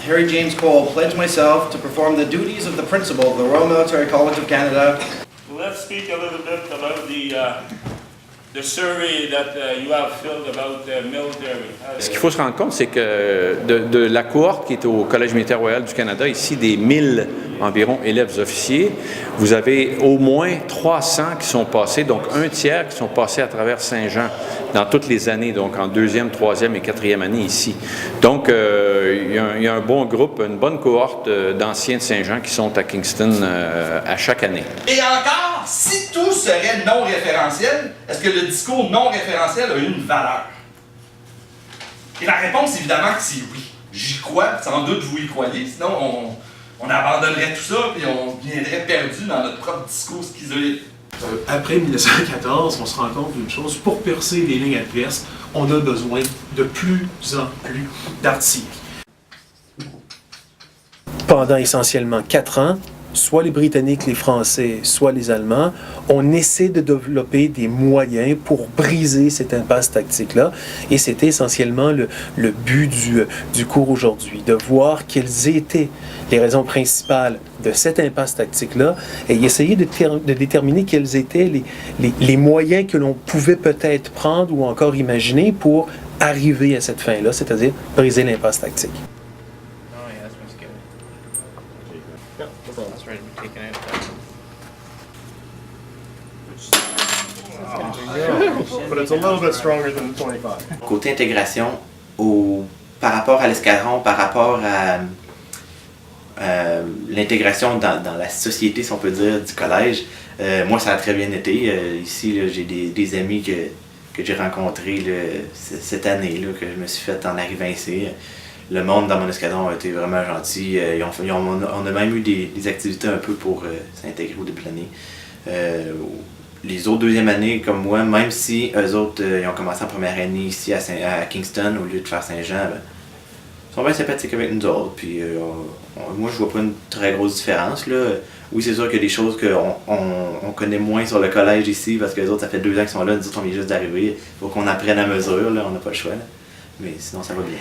Harry James Cole, pledge myself to perform the duties of the principal of the Royal Military College of Canada. Let's speak a little bit about the survey that you have filled about the military. Ce qu'il faut se rendre compte, c'est que de la cohorte qui est au Collège militaire royal du Canada, ici des 1000 environ élèves officiers, vous avez au moins 300 qui sont passés, donc un tiers qui sont passés à travers Saint-Jean dans toutes les années, donc en deuxième, troisième et quatrième année ici. Donc, il y a un bon groupe, une bonne cohorte d'anciens de Saint-Jean qui sont à Kingston à chaque année. Et encore, si tout serait non référentiel, est-ce que le discours non référentiel a une valeur? Et la réponse, évidemment, que c'est oui. J'y crois, sans doute vous y croyez, sinon on abandonnerait tout ça et on viendrait perdu dans notre propre discours schizoïde. Après 1914, on se rend compte d'une chose, pour percer les lignes adverses, on a besoin de plus en plus d'artillerie. Pendant essentiellement 4 ans, soit les Britanniques, les Français, soit les Allemands, on essaie de développer des moyens pour briser cette impasse tactique-là. Et c'était essentiellement le but du cours aujourd'hui, de voir quelles étaient les raisons principales de cette impasse tactique-là et essayer de déterminer quels étaient les moyens que l'on pouvait peut-être prendre ou encore imaginer pour arriver à cette fin-là, c'est-à-dire briser l'impasse tactique. But it's a little bit stronger than 25. Côté intégration, par rapport à l'escadron, par rapport à l'intégration dans la société, si on peut dire, du collège, moi ça a très bien été. Ici, là, j'ai des amis que j'ai rencontrés là, cette année, là, que je me suis fait en arrivant ici. Le monde dans mon escadron a été vraiment gentil. On a même eu des activités un peu pour s'intégrer au début de l'année. Les autres deuxième années comme moi, même si eux autres ils ont commencé en première année ici à Kingston au lieu de faire Saint-Jean, ils sont bien sympathiques avec nous autres. Puis moi je vois pas une très grosse différence là. Oui, c'est sûr qu'il y a des choses qu'on connaît moins sur le collège ici parce que les autres ça fait 2 ans qu'ils sont là, nous autres on vient juste d'arriver. Il faut qu'on apprenne à mesure, là, on n'a pas le choix. Là. Mais sinon ça va bien.